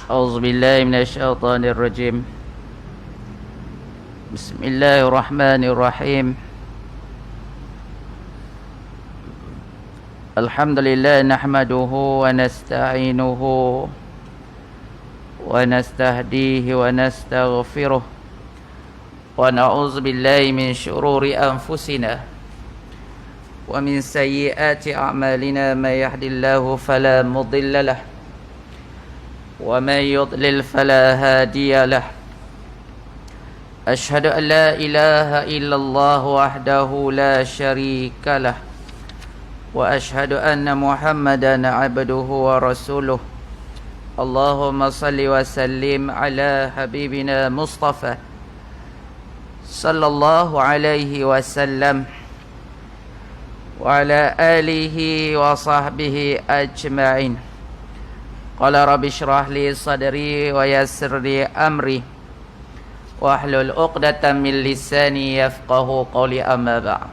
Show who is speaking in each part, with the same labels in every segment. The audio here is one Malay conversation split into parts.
Speaker 1: أعوذ بالله من الشيطان الرجيم. بسم الله الرحمن الرحيم. الحمد لله نحمده ونستعينه ونستهديه ونستغفره ونعوذ بالله من شرور أنفسنا ومن سيئات أعمالنا ما يهد الله فلا مضل له ومن يضلل فلا هادي له. أشهد أن لا إله إلا الله وحده لا شريك له وأشهد أن محمدا عبده ورسوله. اللهم صل وسلم على حبيبنا مصطفى صلى الله عليه وسلم وعلى آله وصحبه أجمعين. قال رب اشرح لي صدري ويسر لي أمري واحلل عقدة من lisani yafqahu qawli, amma ba'd.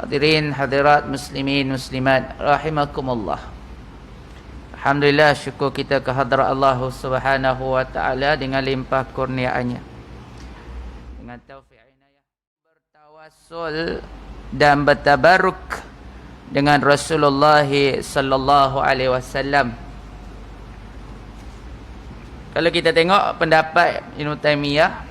Speaker 1: Hadirin hadirat muslimin muslimat rahimakumullah. Alhamdulillah, syukur kita kehadrat Allah Subhanahu wa taala dengan limpah kurniaannya, dengan taufik inayah, bertawassul dan bertabaruk dengan Rasulullah sallallahu alaihi wasallam. Kalau kita tengok pendapat Ibn Taymiyah,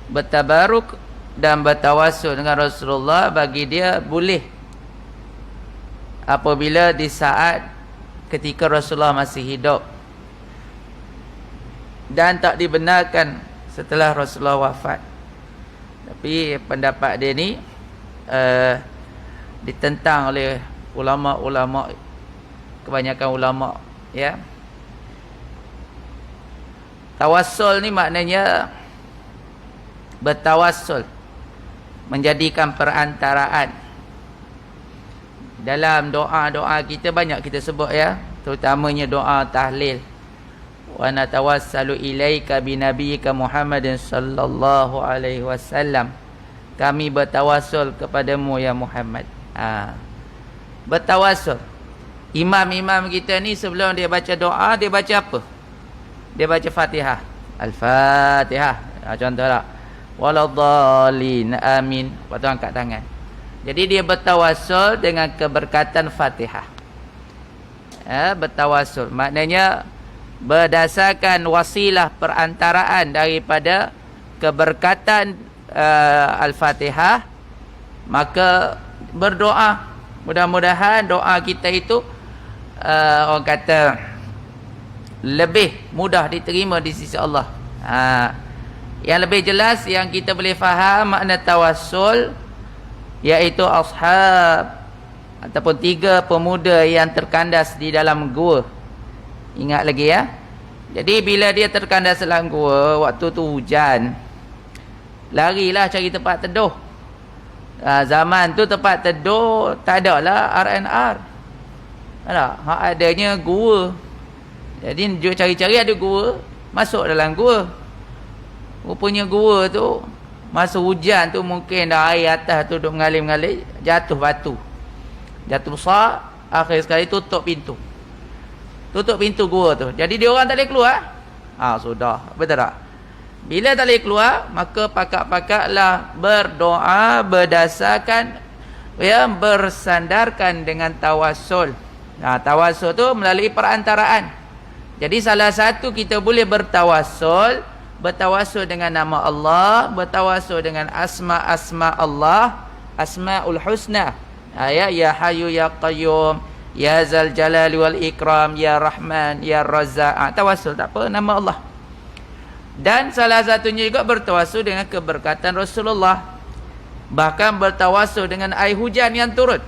Speaker 1: bertabaruk dan bertawassul dengan Rasulullah bagi dia boleh apabila di saat ketika Rasulullah masih hidup, dan tak dibenarkan setelah Rasulullah wafat. Tapi pendapat dia ni ditentang oleh ulama-ulama, kebanyakan ulama, ya. Tawassul ni maknanya bertawassul, menjadikan perantaraan. Dalam doa-doa kita banyak kita sebut, ya, terutamanya doa tahlil. Wa natawassalu ilaika binabiyyika Muhammadin sallallahu alaihi wasallam. Kami bertawassul kepadamu ya Muhammad. Bertawassul. Imam-imam kita ni sebelum dia baca doa, dia baca apa? Dia baca Fatihah. Al-Fatihah. Contoh tak? Waladhdallin, amin. Lepas tu angkat tangan. Jadi dia bertawassul dengan keberkatan Fatihah. Bertawassul maknanya berdasarkan wasilah perantaraan daripada keberkatan Al-Fatihah, maka berdoa. Mudah-mudahan doa kita itu orang kata lebih mudah diterima di sisi Allah. Yang lebih jelas yang kita boleh faham makna tawassul, iaitu ashab ataupun 3 pemuda yang terkandas di dalam gua. Ingat lagi, ya. Jadi bila dia terkandas dalam gua, waktu tu hujan, larilah cari tempat teduh. Zaman tu tempat teduh tak ada lah R&R. Hak adanya gua. Jadi dia cari-cari ada gua, masuk dalam gua. Rupanya gua tu masa hujan tu mungkin dah air atas tu duk mengalir-mengalir, jatuh batu. Jatuh besar, akhir sekali tutup pintu. Tutup pintu gua tu. Jadi dia orang tak boleh keluar. Sudah. Betul tak? Bila tak boleh keluar, maka pakak-pakaklah berdoa berdasarkan, ya, bersandarkan dengan tawassul. Tawassul tu melalui perantaraan. Jadi salah satu kita boleh bertawassul dengan nama Allah, bertawassul dengan asma-asma Allah, Asmaul Husna. Ya Hayyu ya Qayyum, ya Zal Jalali wal Ikram, ya Rahman, ya Razzaq. Tawassul tak apa, nama Allah. Dan salah satunya juga bertawassul dengan keberkatan Rasulullah. Bahkan bertawassul dengan air hujan yang turun.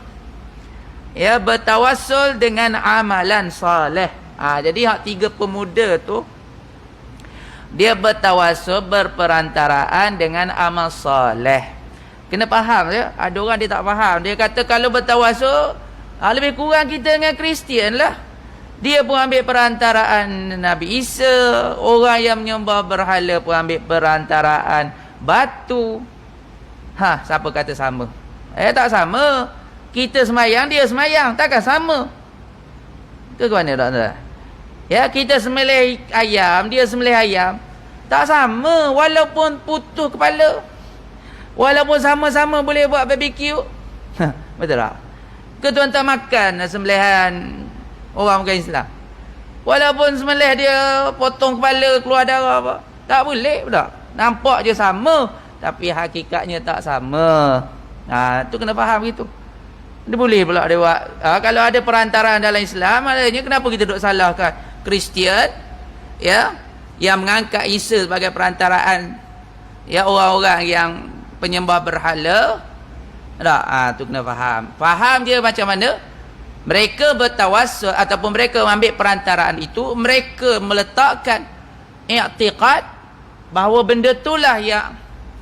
Speaker 1: Ya, bertawassul dengan amalan soleh. Jadi hak 3 pemuda tu, dia bertawassul berperantaraan dengan amal soleh. Kena faham, ya. Ada orang dia tak faham. Dia kata kalau bertawassul, lebih kurang kita dengan Kristian lah. Dia pun ambil perantaraan Nabi Isa. Orang yang menyembah berhala pun ambil perantaraan batu. Siapa kata sama? Tak sama. Kita semayang, dia semayang. Takkan sama. Ke mana tak? Ya, kita sembelih ayam, dia sembelih ayam. Tak sama walaupun putus kepala. Walaupun sama-sama boleh buat barbecue. Betul tak? Ke tuan-tuan makan sembelihan orang bukan Islam. Walaupun sembelih dia potong kepala keluar darah apa. Tak boleh tak? Nampak je sama tapi hakikatnya tak sama. Tu kena faham gitu. Dia boleh pula dia buat. Kalau ada perantaraan dalam Islam, maknanya kenapa kita duk salahkan Kristian ya yang mengangkat Isa sebagai perantaraan ya orang-orang yang penyembah berhala. Tak? Tu kena faham. Faham je macam mana mereka bertawassul ataupun mereka ambil perantaraan itu, mereka meletakkan i'tiqad bahawa benda itulah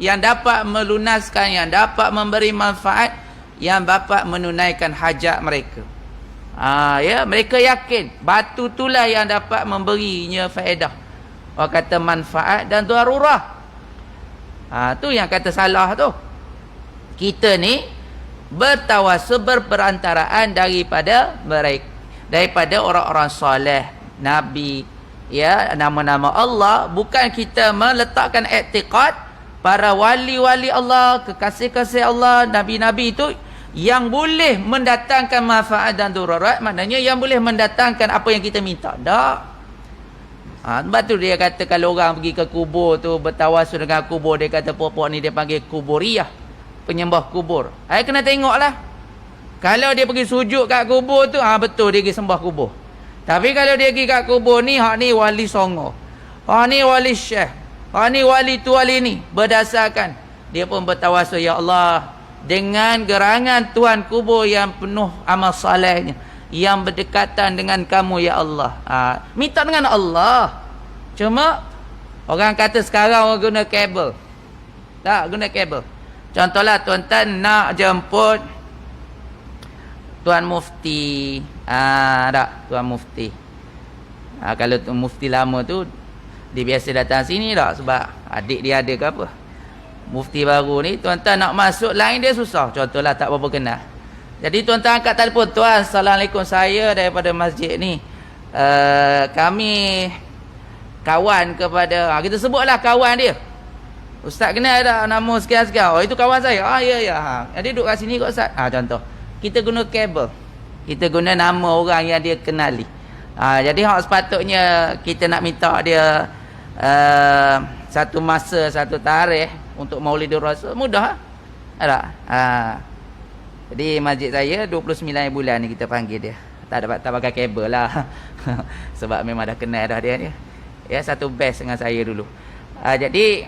Speaker 1: yang dapat melunaskan, yang dapat memberi manfaat, yang dapat menunaikan hajat mereka. Ya, mereka yakin batu itulah yang dapat memberinya faedah. Orang kata manfaat dan darurah. Tu yang kata salah tu. Kita ni bertawassul, berperantaraan daripada mereka, daripada orang-orang soleh, nabi, ya, nama-nama Allah. Bukan kita meletakkan i'tiqad para wali-wali Allah, kekasih-kasih Allah, nabi-nabi itu yang boleh mendatangkan manfaat dan darurat, maknanya yang boleh mendatangkan apa yang kita minta. Tak. Sebab tu dia kata kalau orang pergi ke kubur tu bertawassul dengan kubur, dia kata puak-puak ni dia panggil kuburiyah, penyembah kubur. Kena tengoklah. Kalau dia pergi sujud kat kubur tu, betul dia pergi sembah kubur. Tapi kalau dia pergi kat kubur ni, hak ni wali songo, hak ni wali syekh, hak ni wali tu wali ni, berdasarkan dia pun bertawassul, ya Allah, dengan gerangan tuan kubur yang penuh amal salehnya, yang berdekatan dengan kamu ya Allah. Minta dengan Allah. Cuma orang kata sekarang orang guna kabel. Tak guna kabel. Contohlah tuan-tuan nak jemput Tuan Mufti. Tak, Tuan Mufti. Kalau Tuan Mufti lama tu dia biasa datang sini tak, sebab adik dia ada ke apa. Mufti baru ni tuan-tuan nak masuk line dia susah. Contohlah tak berapa kenal. Jadi tuan-tuan angkat telefon, tuan, Assalamualaikum, saya daripada masjid ni. Kami kawan kepada, kita sebutlah kawan dia. Ustaz kenal tak nama sekian-sekian? Oh, itu kawan saya. Ya. Dia duduk kat sini kot Ustaz. Contoh. Kita guna kabel. Kita guna nama orang yang dia kenali. Jadi hak sepatutnya kita nak minta dia satu masa, satu tarikh untuk Maulidur Rasul, mudah. Tak? Jadi masjid saya 29 bulan ni kita panggil dia. Tak pakai kabel lah. Sebab memang dah kenal dah dia ni. Ya, satu batch dengan saya dulu. Jadi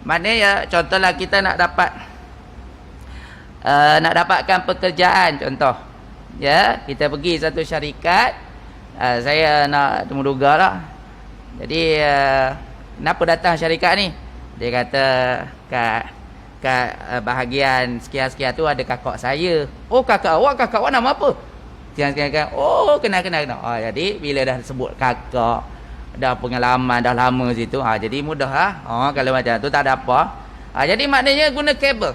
Speaker 1: maknanya ya, contohlah kita nak dapatkan pekerjaan, contoh. Ya, kita pergi satu syarikat. Saya nak temuduga lah. Jadi kenapa datang syarikat ni? Dia kata kat bahagian sekian-sekian tu ada kakak saya. Oh, kakak awak nama apa? Sekian-sekian. Oh, kenal. Jadi bila dah sebut kakak, dah pengalaman, dah lama situ, jadi mudah lah. Kalau macam tu tak ada apa. Jadi maknanya guna kabel.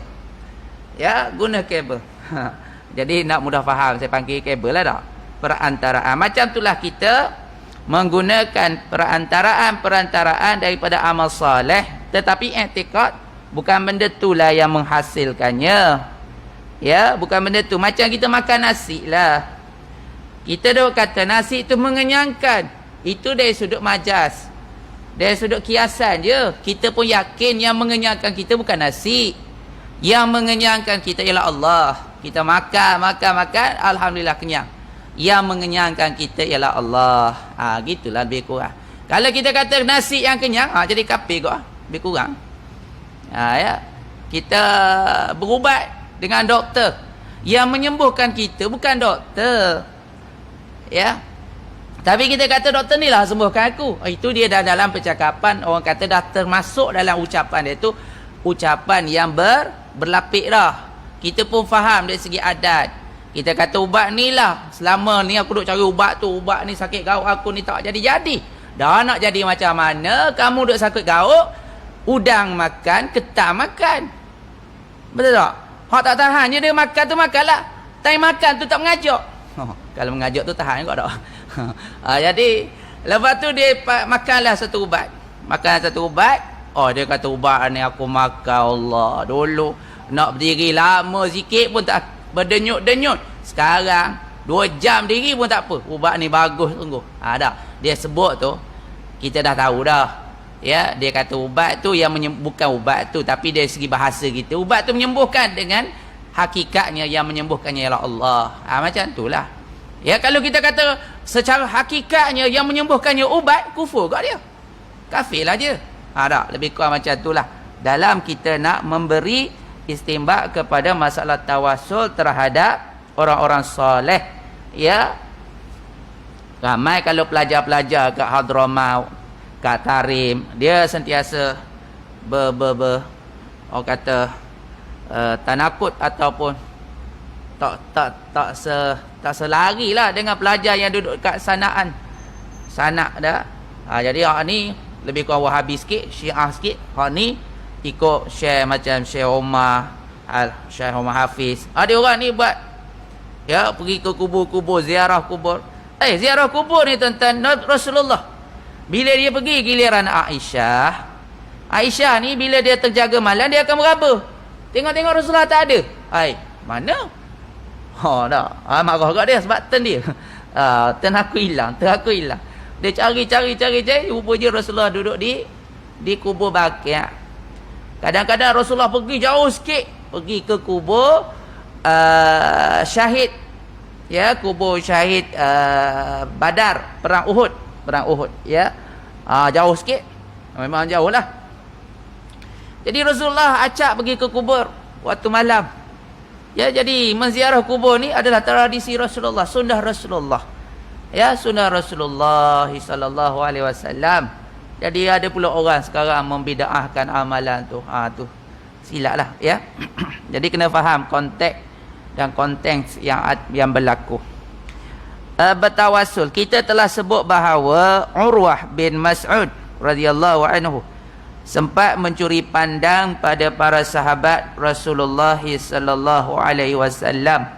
Speaker 1: Ya, guna kabel. Jadi nak mudah faham, saya panggil kabel lah tak? Perantaraan. Macam itulah kita menggunakan perantaraan daripada amal soleh, tetapi i'tiqad bukan benda itulah yang menghasilkannya. Ya, bukan benda tu. Macam kita makan nasi lah. Kita dah kata nasi itu mengenyangkan. Itu dari sudut majas, dari sudut kiasan je. Kita pun yakin yang mengenyangkan kita bukan nasi. Yang mengenyangkan kita ialah Allah. Kita makan, alhamdulillah kenyang. Yang mengenyangkan kita ialah Allah. Gitulah lebih kurang. Kalau kita kata nasi yang kenyang, jadi kafir kok. Lebih kurang. Ya. Kita berubat dengan doktor. Yang menyembuhkan kita bukan doktor. Ya. Tapi kita kata doktor ni lah sembuhkan aku. Itu dia dah dalam percakapan, orang kata dah termasuk dalam ucapan dia tu, ucapan yang berlapik dah. Kita pun faham dari segi adat. Kita kata ubat ni lah, selama ni aku duk cari ubat tu, ubat ni sakit gaut aku ni tak jadi-jadi. Dah nak jadi macam mana kamu duk sakit gaut, udang makan, ketam makan. Betul tak? Hak tak tahan je dia makan tu makanlah. Time makan tu tak mengajak. Kalau mengajak tu tahan kau tak. Jadi Lepas tu dia makanlah satu ubat. Makan satu ubat. Oh, dia kata ubat ni aku makan Allah. Dulu nak berdiri lama sikit pun tak berdenyut-denyut. Sekarang 2 jam diri pun tak apa. Ubat ni bagus sungguh. Dah. Dia sebut tu kita dah tahu dah. Ya, dia kata ubat tu yang bukan ubat tu, tapi dari segi bahasa kita ubat tu menyembuhkan, dengan hakikatnya yang menyembuhkannya ialah Allah. Macam itulah. Ya, kalau kita kata secara hakikatnya yang menyembuhkannya ubat, kufur kat dia. Kafirlah dia. Tak, lebih kurang macam itulah. Dalam kita nak memberi istimbak kepada masalah tawasul terhadap orang-orang soleh. Ya. Ramai kalau pelajar-pelajar kat Hadramaut, kat Tarim, dia sentiasa orang kata tanakut ataupun tak selarilah dengan pelajar yang duduk kat sanak dah. Jadi hak ni lebih kurang Wahabi sikit, Syiah sikit. Hak ni ikut Syekh macam Syekh Omar Syekh Omar Hafiz. Ada orang ni buat ya, pergi ke kubur-kubur, ziarah kubur. Ziarah kubur ni tuan-tuan, Rasulullah bila dia pergi giliran Aisyah ni bila dia terjaga malam dia akan meraba. Tengok-tengok Rasulullah tak ada. Mana? Dah. Marah kat dia sebab turn dia. Turn aku hilang. Dia cari. Rupanya Rasulullah duduk di kubur Baqi'. Kadang-kadang Rasulullah pergi jauh sikit, pergi ke kubur syahid. Ya, kubur syahid Badar, perang Uhud ya. Jauh sikit. Memang jauh lah. Jadi Rasulullah acak pergi ke kubur waktu malam. Ya, jadi menziarah kubur ni adalah tradisi Rasulullah, sunnah Rasulullah. Ya, sunnah Rasulullah sallallahu alaihi wasallam. Jadi ada pula orang sekarang membida'ahkan amalan tu. Tu silaplah ya. Jadi kena faham konteks dan konteks yang berlaku. Bertawasul, kita telah sebut bahawa Urwah bin Mas'ud radhiyallahu anhu sempat mencuri pandang pada para sahabat Rasulullah sallallahu alaihi wasallam.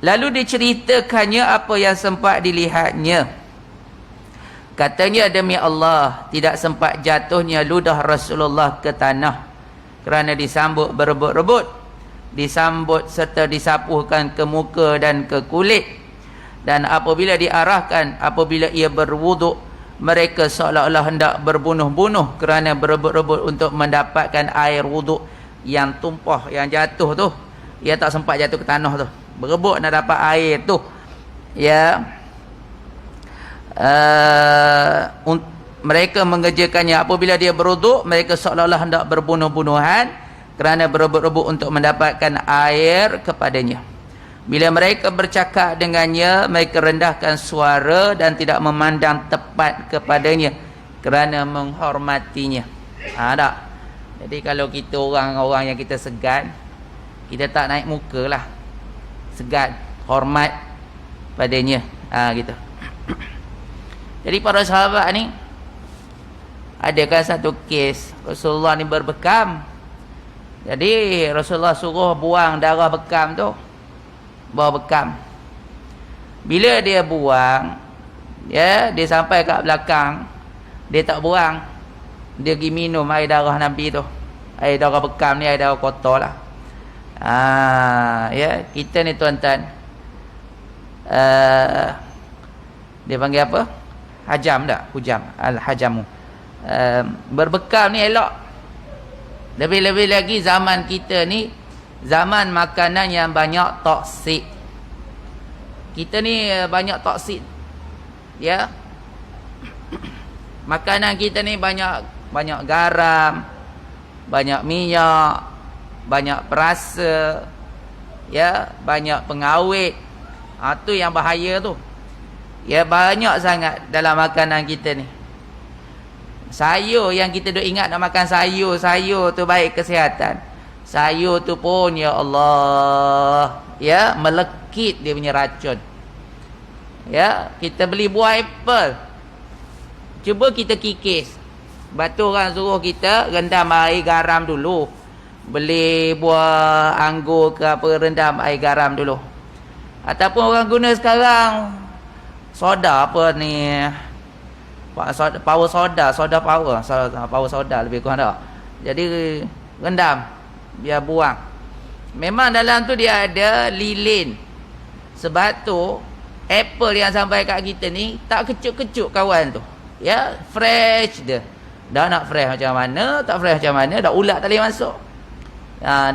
Speaker 1: Lalu diceritakannya apa yang sempat dilihatnya. Katanya, demi Allah, tidak sempat jatuhnya ludah Rasulullah ke tanah kerana disambut berebut-rebut, disambut serta disapuhkan ke muka dan ke kulit. Dan apabila diarahkan, apabila ia berwuduk, mereka seolah-olah hendak berbunuh-bunuh kerana berebut-rebut untuk mendapatkan air wuduk yang tumpah, yang jatuh tu. Ia tak sempat jatuh ke tanah tu, berebut nak dapat air tu. Ya. Mereka mengerjakannya apabila dia berwuduk, mereka seolah-olah hendak berbunuh-bunuhan kerana berebut-rebut untuk mendapatkan air kepadanya. Bila mereka bercakap dengannya, mereka rendahkan suara dan tidak memandang tepat kepadanya kerana menghormatinya. Tak. Jadi kalau kita orang-orang yang kita segan, kita tak naik muka lah. Segan, hormat padanya. Gitu. Jadi para sahabat ni, ada kan satu kes Rasulullah ni berbekam. Jadi Rasulullah suruh buang darah bekam tu. Buang bekam. Bila dia buang, ya, dia sampai kat belakang, dia tak buang. Dia pergi minum air darah Nabi tu. Air darah bekam ni air darah kotor lah. Ya, kita ni tuan-tuan, dia panggil apa? Hajam tak? Hujam. Al-hajamu. Berbekam ni elok. Lebih-lebih lagi zaman kita ni, zaman makanan yang banyak toksik. Kita ni banyak toksik. Ya. Makanan kita ni banyak garam, banyak minyak, banyak perasa, ya, banyak pengawet. Tu yang bahaya tu. Ya, banyak sangat dalam makanan kita ni. Sayur yang kita duk ingat nak makan sayur tu baik kesihatan. Sayur tu pun, ya Allah, ya, melekit dia punya racun. Ya, kita beli buah apple, cuba kita kikis. Batu orang suruh kita rendam air garam dulu. Beli buah anggur ke apa, rendam air garam dulu. Ataupun orang guna sekarang soda apa ni, Power soda power soda lebih kurang tak. Jadi rendam, biar buang. Memang dalam tu dia ada lilin. Sebab tu apple yang sampai kat kita ni tak kecut-kecut kawan tu. Ya, fresh dia. Dah nak fresh macam mana, tak fresh macam mana, dah ulat tak boleh masuk.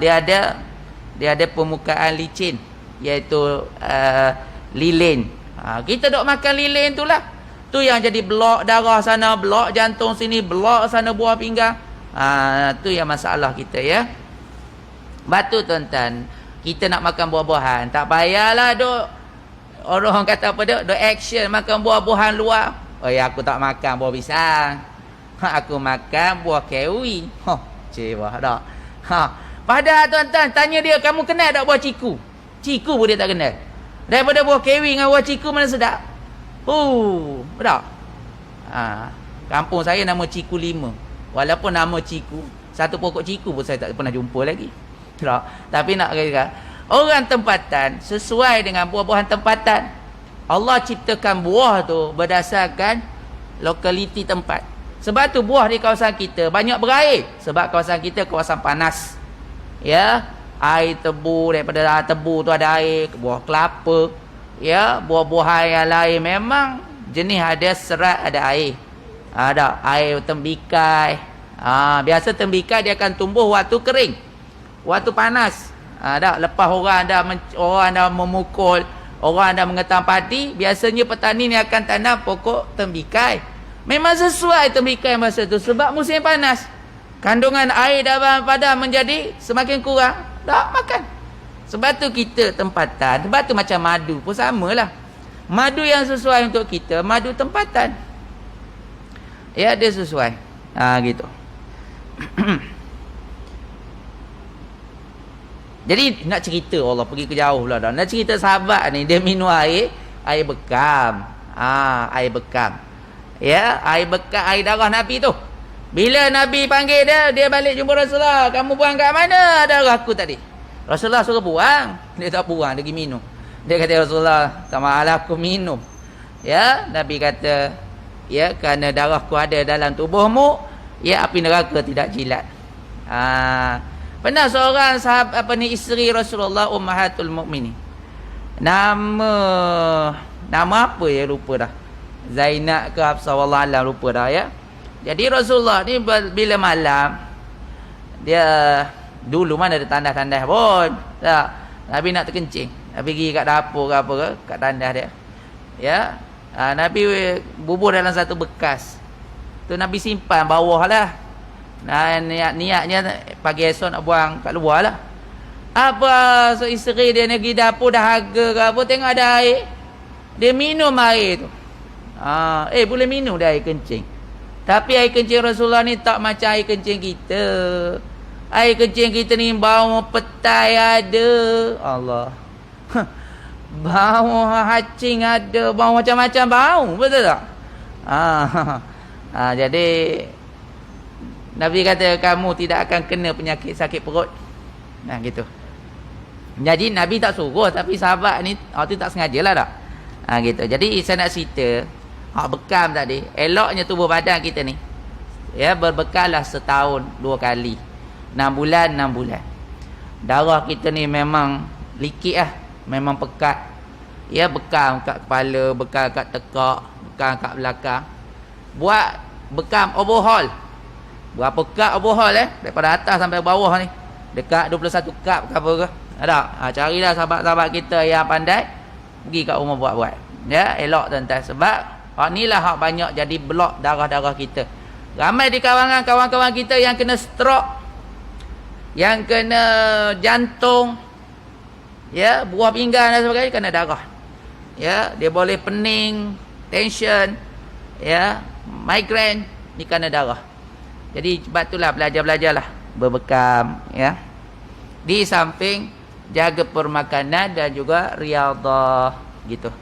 Speaker 1: Dia ada permukaan licin, iaitu lilin. Kita dok makan lilin tu lah. Tu yang jadi blok darah sana, blok jantung sini, blok sana buah pinggang. Tu yang masalah kita, ya. Batu tuan-tuan, kita nak makan buah-buahan, tak payahlah duk orang kata apa duk action makan buah-buahan luar. Oh ya, aku tak makan buah pisang. Aku makan buah kiwi. Cewah dah. Padahal tuan-tuan tanya dia, kamu kenal tak buah ciku? Ciku pun dia tak kenal. Daripada buah kiwi dengan buah ciku mana sedap? Betul? Kampung saya nama Ciku 5. Walaupun nama ciku, satu pokok ciku pun saya tak pernah jumpa lagi. Tak? Tapi nak kata, orang tempatan sesuai dengan buah-buahan tempatan. Allah ciptakan buah tu berdasarkan lokaliti tempat. Sebab tu buah di kawasan kita banyak berair. Sebab kawasan kita kawasan panas. Ya, air tebu, daripada tebu tu ada air, buah kelapa. Ya, buah-buahan yang lain memang jenis ada serat, ada air. Ada air tembikai. Biasa tembikai dia akan tumbuh waktu kering, waktu panas. Lepas orang dah memukul, orang dah mengetam padi, biasanya petani ni akan tanam pokok tembikai. Memang sesuai tembikai masa tu sebab musim panas. Kandungan air dalam padang menjadi semakin kurang, tak makan. Sebab tu kita tempatan. Sebab tu macam madu pun samalah. Madu yang sesuai untuk kita, madu tempatan. Ya, dia sesuai. Gitu. Jadi nak cerita, Allah pergi ke jauh pula dah. Nak cerita sahabat ni, dia minum air bekam. Air bekam. Ya, air bekam, air darah Nabi tu. Bila Nabi panggil dia, dia balik jumpa Rasulullah. Kamu buang kat mana darah aku tadi? Rasulullah suruh buang. Dia tak buang, dia pergi minum. Dia kata, Rasulullah, tak malah aku minum. Ya, Nabi kata, ya, kerana darahku ada dalam tubuhmu, ya, api neraka tidak jilat. Pernah seorang sahabat isteri Rasulullah, Ummahatul Mukminin. Nama apa ya, lupa dah. Zainab ke Hafsah, wallahu alam, lupa dah, ya. Jadi Rasulullah ni bila malam, dia dulu mana ada tandas-tandas pun. Tak. Nabi nak terkencing. Nabi pergi kat dapur ke apa ke, kat tandas dia. Ya. Nabi bubur dalam satu bekas. Tu Nabi simpan bawah lah. Niatnya pagi esok nak buang kat luar lah. Apa isteri dia pergi dapur dahaga ke apa, tengok ada air, dia minum air tu. Boleh minum dah air kencing. Tapi air kencing Rasulullah ni tak macam air kencing kita. Air kencing kita ni bau petai ada. Allah. Bau hacing ada, bau macam-macam bau, betul tak? Jadi Nabi kata kamu tidak akan kena penyakit sakit perut. Gitu. Jadi Nabi tak suruh, tapi sahabat ni tu tak sengajalah tak. Gitu. Jadi saya nak cerita bekam tadi, eloknya tubuh badan kita ni, ya, berbekallah setahun 2 kali, 6 bulan 6 bulan. Darah kita ni memang likit lah, memang pekat. Ya, bekam kat kepala, bekam kat tekak, bekam kat belakang. Buat bekam overhaul. Berapa cup overhaul daripada atas sampai bawah ni, dekat 21 cup ke apa ke. Ada. Carilah sahabat-sahabat kita yang pandai, pergi kat rumah buat-buat. Ya, elok tuan-tuan, sebab inilah hak banyak jadi blok darah-darah kita. Ramai di kawan-kawan kita yang kena stroke, yang kena jantung, ya, buah pinggang dan sebagainya, kena darah. Ya, dia boleh pening, tension, ya, migraine, ni kena darah. Jadi sebab itulah belajar-belajarlah berbekam, ya. Di samping jaga permakanan dan juga riyadhah gitu.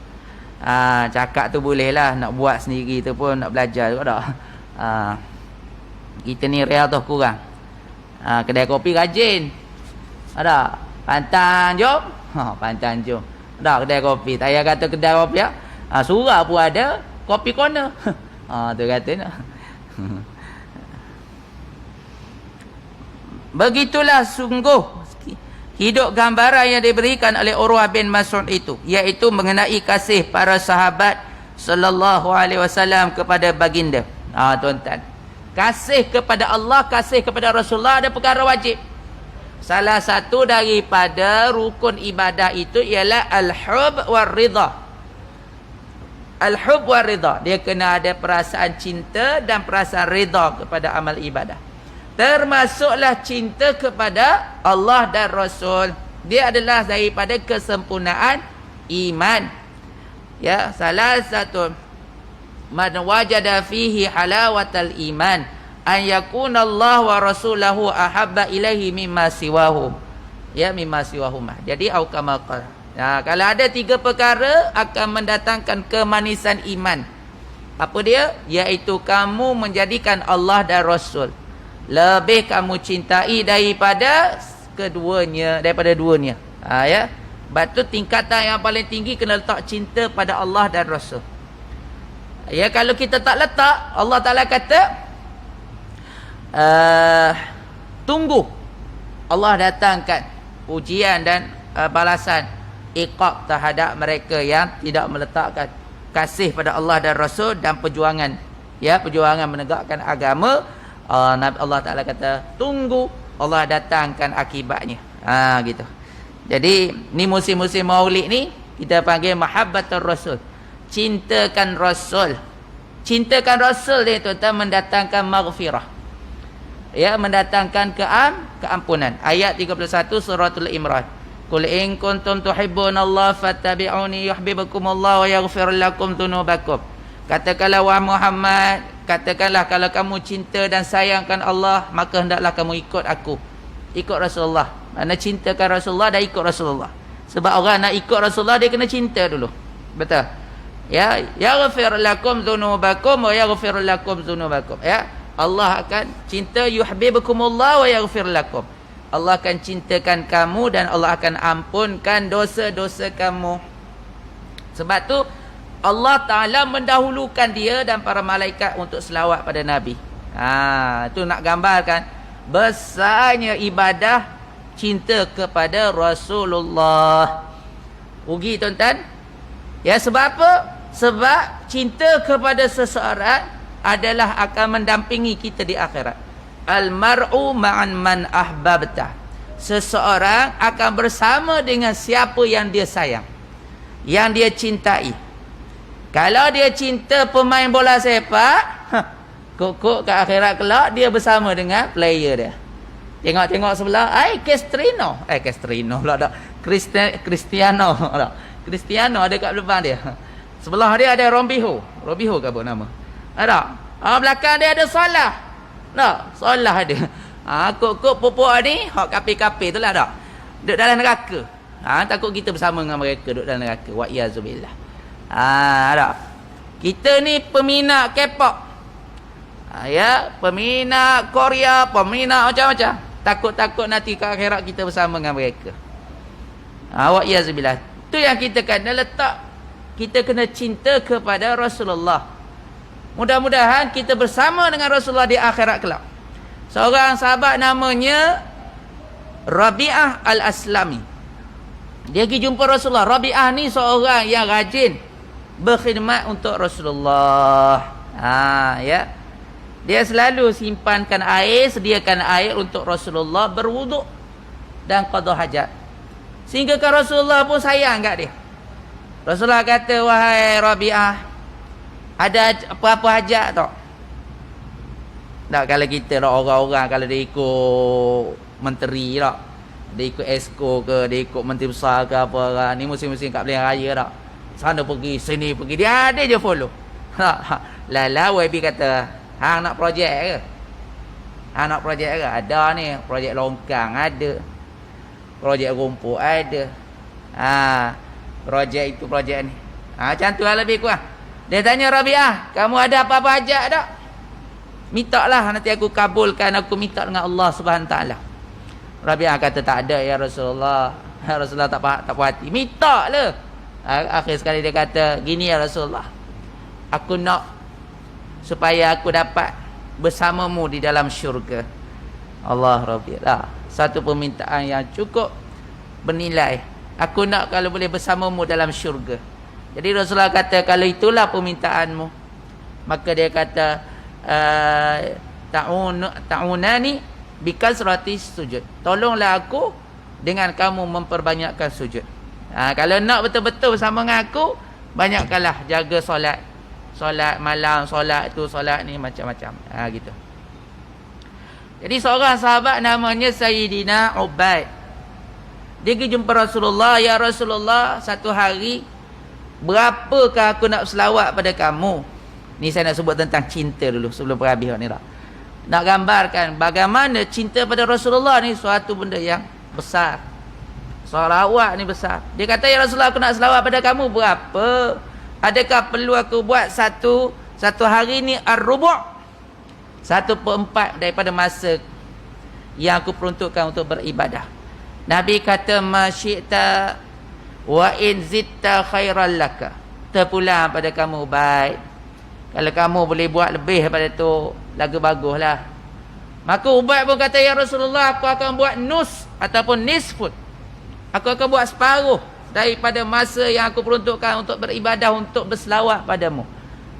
Speaker 1: Cakap tu boleh lah, nak buat sendiri tu pun nak belajar juga dah. Kita ni riyadhah kurang. Kedai kopi rajin. Ada pantang jom. Pantang jom. Ada kedai kopi. Tak payah kata kedai kopi ya. Surau pun ada kopi corner. Tu kata nak. Begitulah sungguh hidup gambaran yang diberikan oleh Urwah bin Mas'ud itu, iaitu mengenai kasih para sahabat sallallahu alaihi wasallam kepada baginda. Tuan-tuan, kasih kepada Allah, kasih kepada Rasulullah ada perkara wajib. Salah satu daripada rukun ibadah itu ialah al-hub war ridha. Al-hub war ridha, dia kena ada perasaan cinta dan perasaan ridha kepada amal ibadah. Termasuklah cinta kepada Allah dan Rasul. Dia adalah daripada kesempurnaan iman. Ya, salah satu man wajada fihi halawatal iman an yakuna Allah wa rasulahu ahabba ilaihi mimma siwahum. Ya, mimma siwahuma. Jadi au kama qala. Kalau ada 3 perkara akan mendatangkan kemanisan iman. Apa dia? Iaitu kamu menjadikan Allah dan Rasul lebih kamu cintai daripada keduanya, daripada duanya. Ya. Sebab tu tingkatan yang paling tinggi kena letak cinta pada Allah dan Rasul. Ya, kalau kita tak letak, Allah Taala kata tunggu Allah datangkan ujian dan balasan iqab terhadap mereka yang tidak meletakkan kasih pada Allah dan Rasul dan perjuangan, ya, perjuangan menegakkan agama. Allah Ta'ala kata tunggu Allah datangkan akibatnya. Gitu. Jadi ni musim-musim Maulid ni kita panggil mahabbatur Rasul, cintakan Rasul. Cintakan Rasul dia tuan-tuan mendatangkan maghfirah, ya, mendatangkan keampunan. Ayat 31 suratul Imran, qul in kuntum tuhibbunallaha fattabi'uni yuhibbukumullah wa yaghfir lakum dzunubakum. Katakanlah wahai Muhammad, katakanlah kalau kamu cinta dan sayangkan Allah, maka hendaklah kamu ikut aku, ikut Rasulullah. Mana cintakan Rasulullah dan ikut Rasulullah. Sebab orang nak ikut Rasulullah dia kena cinta dulu. Betul? Ya, yaghfir lakum dzunubakum wa yaghfir lakum dzunubakum. Ya, Allah akan cinta, yuhibbukumullah wa yaghfir lakum. Allah akan cintakan kamu dan Allah akan ampunkan dosa-dosa kamu. Sebab tu Allah Ta'ala mendahulukan dia dan para malaikat untuk selawat pada Nabi. Itu nak gambarkan besarnya ibadah cinta kepada Rasulullah. Rugi tuan-tuan. Ya, sebab apa? Sebab cinta kepada seseorang adalah akan mendampingi kita di akhirat. Al-mar'u ma'an man ahbabta. Seseorang akan bersama dengan siapa yang dia sayang, yang dia cintai. Kalau dia cinta pemain bola sepak, kok ke akhirat kelak dia bersama dengan player dia. Tengok sebelah, Cristiano pula tak. Cristiano tak. Cristiano ada kat belakang dia. Sebelah dia ada Robinho ke apa nama? Ada. Belakang dia ada Salah. Tak, Salah ada. Kok pupuk ni hak kapi-kapi tu lah tak. Duduk dalam neraka. Takut kita bersama dengan mereka duduk dalam neraka. Wa iyazubillah. Tak. Kita ni peminat K-pop. Ya, peminat Korea, peminat macam-macam. Takut-takut nanti ke akhirat kita bersama dengan mereka. Wa iyazubillah. Itu yang kita kena letak. Kita kena cinta kepada Rasulullah. Mudah-mudahan kita bersama dengan Rasulullah di akhirat kelak. Seorang sahabat namanya Rabi'ah Al-Aslami. Dia pergi jumpa Rasulullah. Rabi'ah ni seorang yang rajin berkhidmat untuk Rasulullah. Ya. Dia selalu simpankan air, sediakan air untuk Rasulullah berwuduk dan qada hajat. Sehingga kan Rasulullah pun sayang kat dia. Rasulullah kata, wahai Rabi'ah, ada apa-apa hajat tak? Tak, kalau kita tak, orang-orang kalau dia ikut menteri tak, dia ikut esko ke, dia ikut menteri besar ke apa, ni musim-musim kat pilihan raya tak, sana pergi, sini pergi, dia ada je follow. Lala YB kata, hang nak projek ke? Hang nak projek ke? Ada ni, projek longkang ada, projek rumput ada, projek itu projek ni, macam tu lah lebih kurang. Dia tanya Rabi'ah, kamu ada apa-apa hajat tak? Minta lah, nanti aku kabulkan, aku minta dengan Allah Subhanahu Taala. Rabi'ah kata, tak ada ya Rasulullah. Rasulullah tak puas hati, minta lah. Akhir sekali dia kata, gini ya Rasulullah, aku nak supaya aku dapat bersamamu di dalam syurga. Allah Rabbi. Satu permintaan yang cukup bernilai. Aku nak kalau boleh bersamamu dalam syurga. Jadi Rasulullah kata, kalau itulah permintaanmu, maka dia kata ta'unani bikasrati sujud. Tolonglah aku dengan kamu memperbanyakkan sujud. Kalau nak betul-betul bersama dengan aku, banyakkanlah jaga solat. Solat malam, solat tu, solat ni, macam-macam. Gitu. Jadi seorang sahabat namanya Sayyidina Ubaid. Dia pergi jumpa Rasulullah. Ya Rasulullah, satu hari berapakah aku nak selawat pada kamu? Ni saya nak sebut tentang cinta dulu sebelum perhabis ni lah. Nak gambarkan bagaimana cinta pada Rasulullah ni suatu benda yang besar. Selawat ni besar. Dia kata, ya Rasulullah, aku nak selawat pada kamu, berapa? Adakah perlu aku buat satu hari ni ar-rubu', 1/4 daripada masa yang aku peruntukkan untuk beribadah. Nabi kata, masyi'ta wa in zitta khairan laka. Terpulang pada kamu baik. Kalau kamu boleh buat lebih daripada tu, lagu baguslah. Maka Ubaid pun kata, ya Rasulullah, aku akan buat nus ataupun nisfun. Aku akan buat separuh daripada masa yang aku peruntukkan untuk beribadah, untuk berselawat padamu.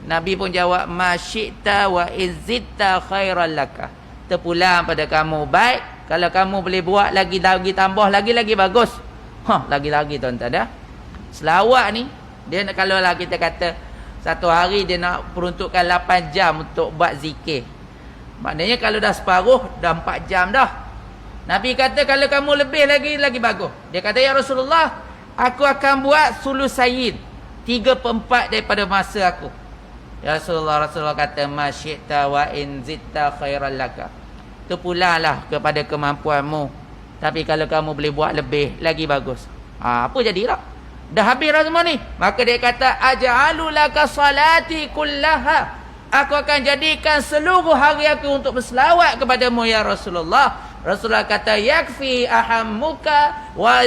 Speaker 1: Nabi pun jawab, masyi'ta wa izzitta khairan laka. Terpulang pada kamu baik. Kalau kamu boleh buat lagi tambah lagi bagus. Lagi tuan-tuan dah. Selawat ni, dia kalau lah kita kata satu hari dia nak peruntukkan 8 jam untuk buat zikir. Maknanya kalau dah separuh, dah 4 jam dah. Nabi kata, kalau kamu lebih lagi bagus. Dia kata, ya Rasulullah, aku akan buat sulusayin, 3/4 daripada masa aku. Ya Rasulullah kata, masyi'ta wa in zitta khairan laka. Terpulanglah kepada kemampuanmu. Tapi kalau kamu boleh buat lebih, lagi bagus. Apa jadi tak? Dah habis dah semua ni. Maka dia kata, aj'alu laka salati kullaha. Aku akan jadikan seluruh hari aku untuk berselawat kepadamu, ya Rasulullah. Rasulullah kata, yakfi ahammuka wa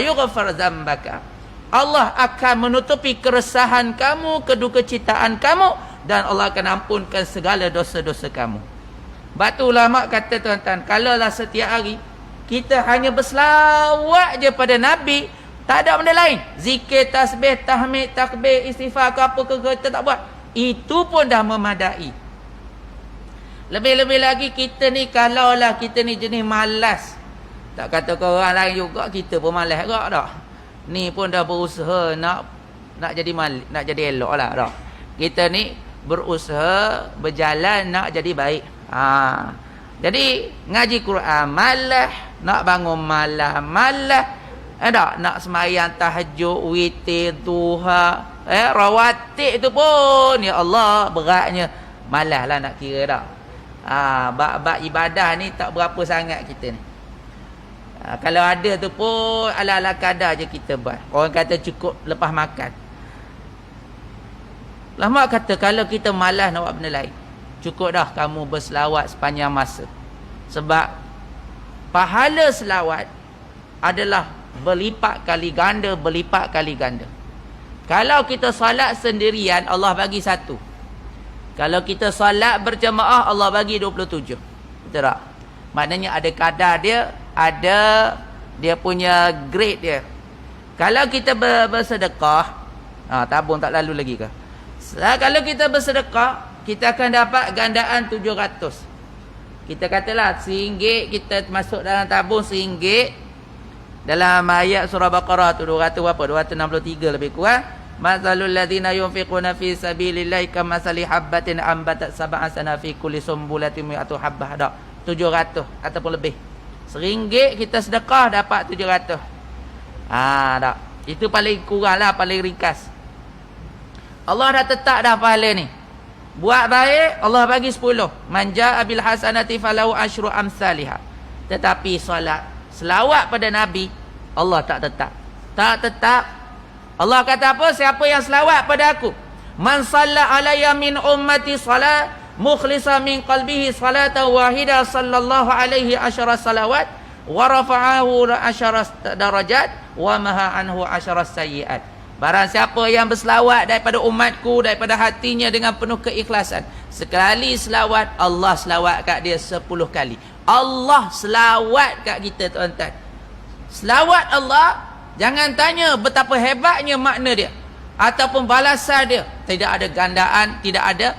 Speaker 1: yughfar zambaka. Allah akan menutupi keresahan kamu, kedukecitaan kamu, dan Allah akan ampunkan segala dosa-dosa kamu. Batu ulama kata, tuan-tuan, kalaulah setiap hari kita hanya berselawat je pada Nabi, tak ada benda lain, zikir, tasbih, tahmid, takbir, istighfar ke apa ke kita tak buat, itu pun dah memadai. Lebih-lebih lagi kita ni, kalaulah kita ni jenis malas, tak kata ke orang lain juga, kita pun malas juga dah. Ni pun dah berusaha nak jadi elok lah dah. Kita ni berusaha berjalan nak jadi baik. Jadi ngaji Quran malah, nak bangun malam malah, nak semayang tahajud, witir, duha, rawatib tu pun, ya Allah, beratnya. Malah lah nak kira dah. Bab ibadah ni tak berapa sangat kita ni. Kalau ada tu pun ala-ala kadar je kita buat. Orang kata cukup lepas makan. Lama kata kalau kita malas nak buat benda lain, cukup dah kamu berselawat sepanjang masa. Sebab pahala selawat adalah berlipat kali ganda. Kalau kita salat sendirian, Allah bagi 1. Kalau kita salat berjemaah, Allah bagi 27. Betul tak? Maknanya ada kadar dia, ada dia punya grade dia. Kalau kita bersedekah, tabung tak lalu lagi ke? Kalau kita bersedekah, kita akan dapat gandaan 700. Kita katalah RM1 kita masuk dalam tabung RM1. Dalam ayat surah Baqarah tu 200 berapa? 263 lebih kurang. Masalul ladzina yunfiquna fi sabilillahi kamathali habbatin ambatat sab'a sana fi kulli sumbulatin mi'atu habbah. Dak 700 ataupun lebih. RM1 kita sedekah dapat 700. Tak. Itu paling kurang lah, paling ringkas. Allah dah tetap dah pahala ni. Buat baik, Allah bagi 10. Manja abil hasanati falahu asyru amsalihah. Tetapi solat, selawat pada Nabi, Allah tak tetap. Tak tetap. Allah kata apa? Siapa yang selawat pada aku? Man salla alayya min ummati salat mukhlisa min qalbihi salatan wahidah sallallahu alaihi asyara salawat wa rafa'ahu asyara darajat wa maha anhu asyara sayyiat. Barang siapa yang berselawat daripada umatku, daripada hatinya dengan penuh keikhlasan, sekali selawat, Allah selawat kat dia 10 kali. Allah selawat kat kita, tuan-tuan. Selawat Allah, jangan tanya betapa hebatnya makna dia ataupun balasan dia. Tidak ada gandaan, tidak ada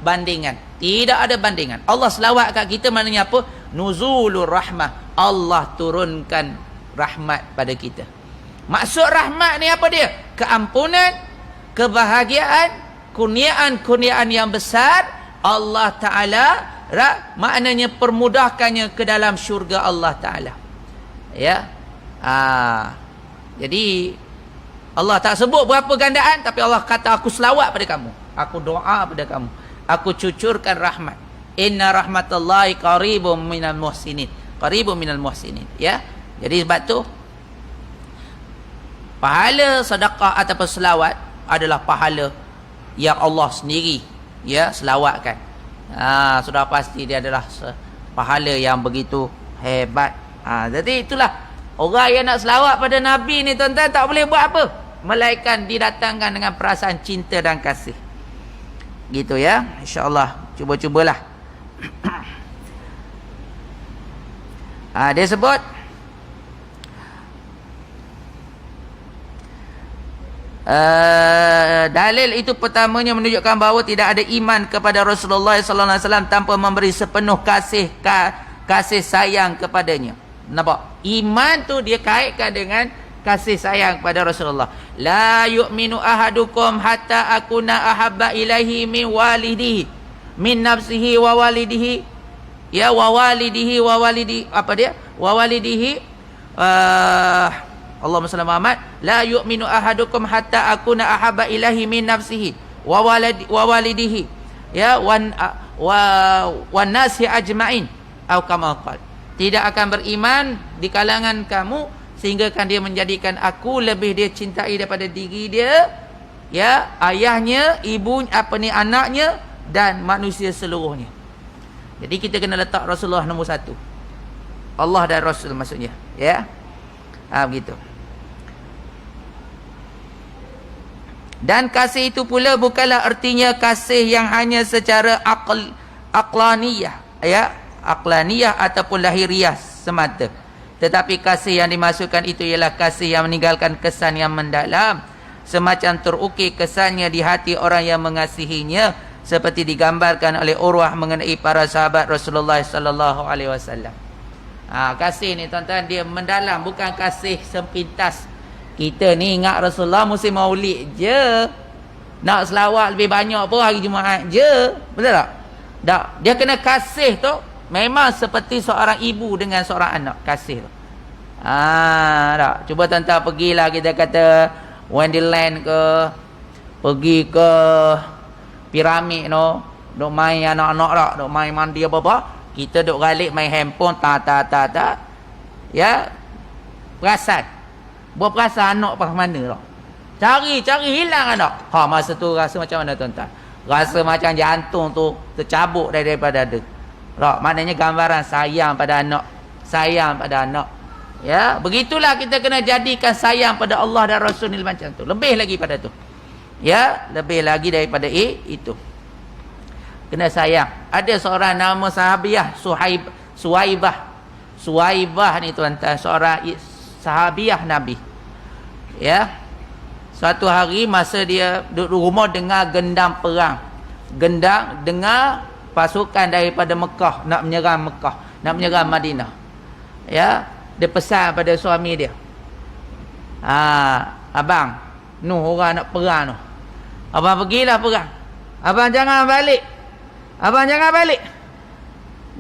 Speaker 1: bandingan. Tidak ada bandingan. Allah selawat kat kita maknanya apa? Nuzulur rahmah. Allah turunkan rahmat pada kita. Maksud rahmat ni apa dia? Keampunan, kebahagiaan, kurniaan-kurniaan yang besar Allah Ta'ala, maknanya permudahkannya ke dalam syurga Allah Ta'ala. Ya. Jadi Allah tak sebut berapa gandaan, tapi Allah kata aku selawat pada kamu, aku doa pada kamu, aku cucurkan rahmat. Inna rahmatallahi qaribum minal muhsinin. Qaribum minal muhsinin. Ya. Jadi sebab tu pahala sedekah ataupun selawat adalah pahala yang Allah sendiri selawatkan. Sudah pasti dia adalah pahala yang begitu hebat. Jadi itulah orang yang nak selawat pada Nabi ni, tuan-tuan, tak boleh buat apa melainkan didatangkan dengan perasaan cinta dan kasih. Gitu ya. InsyaAllah cuba-cubalah. Dia sebut dalil itu pertamanya menunjukkan bahawa tidak ada iman kepada Rasulullah sallallahu alaihi wasallam tanpa memberi sepenuh kasih sayang kepadanya. Nampak? Iman tu dia kaitkan dengan kasih sayang kepada Rasulullah. La yu'minu ahadukum hatta akuna ahabba ilaihi min walidihi min nafsihi wa walidihi wa walidihi apa dia? Wa walidihi Allahumma salli Muhammad. La yu'minu ahadukum hatta akuna ahabba ilahi min nafsihi wa walidihi wan nasi ajma'in atau kama qala. Tidak akan beriman di kalangan kamu sehingga kan dia menjadikan aku lebih dia cintai daripada diri dia, ayahnya, anaknya dan manusia seluruhnya. Jadi kita kena letak Rasulullah nombor 1. Allah dan Rasul maksudnya, ya. Begitu. Dan kasih itu pula bukanlah artinya kasih yang hanya secara aqlaniyah, aqlaniyah ataupun lahiriah semata. Tetapi kasih yang dimasukkan itu ialah kasih yang meninggalkan kesan yang mendalam, semacam terukir kesannya di hati orang yang mengasihinya, seperti digambarkan oleh Urwah mengenai para sahabat Rasulullah sallallahu alaihi wasallam. Kasih ni, tuan-tuan, dia mendalam, bukan kasih sepintas. Kita ni ingat Rasulullah musim Maulid je, nak selawat lebih banyak pun hari Jumaat je, betul tak? Tak, dia kena kasih tu memang seperti seorang ibu dengan seorang anak, kasih tu. Tak, cuba tuan-tuan pergilah, kita kata Wonderland ke, pergi ke piramid no, duk main anak-anak tak, duk main mandi apa-apa. Kita duk galik main handphone, ya, perasan. Buat perasan anak pas mana tak? Cari hilang anak. Masa tu rasa macam mana, tuan-tuan? Rasa macam jantung tu tercabut daripada dada. Tak, maknanya gambaran sayang pada anak. Sayang pada anak. Ya, begitulah kita kena jadikan sayang pada Allah dan Rasul ni macam tu. Lebih lagi pada tu. Ya, lebih lagi daripada itu. Kena sayang. Ada seorang nama sahabiah Suwaibah ni, tuan-tuan, seorang sahabiah Nabi. Ya. Suatu hari masa dia duduk rumah dengar gendang perang. Dengar pasukan daripada Mekah nak menyerang Mekah, nak menyerang Madinah. Ya, dia pesan pada suami dia. Abang, orang nak perang tu. Abang pergilah perang. Abang jangan balik.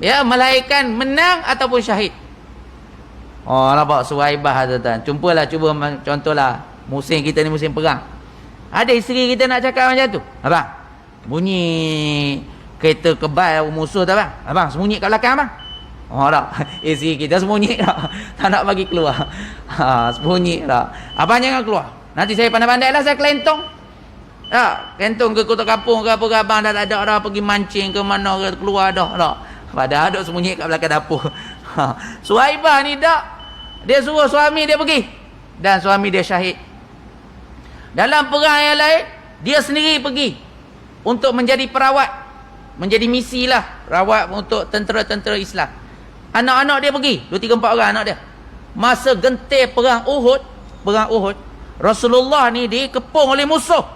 Speaker 1: Ya, melainkan menang ataupun syahid. Nampak Suwaibah, tuan-tuan. Cuba contohlah, musim kita ni musim perang. Ada isteri kita nak cakap macam tu. Abang, bunyi kereta kebal musuh tu, abang. Abang, sembunyi kat belakang, abang. Tak. Isteri kita sembunyi tak. Tak nak bagi keluar. Sembunyi tak. Abang jangan keluar. Nanti saya pandai-pandai lah, saya kelentong. Tak, kelentong ke kota kampung ke apa ke, abang dah tak ada dah, pergi mancing ke mana ke, keluar dah. Tak. Padahal duk sembunyi kat belakang dapur. Suwaibah ni tak. Dia suruh suami dia pergi. Dan suami dia syahid. Dalam perang yang lain, dia sendiri pergi untuk menjadi perawat, menjadi misi lah, rawat untuk tentera-tentera Islam. Anak-anak dia pergi, 2, 3, 4 orang anak dia. Masa genting perang Uhud, Rasulullah ni dikepung oleh musuh.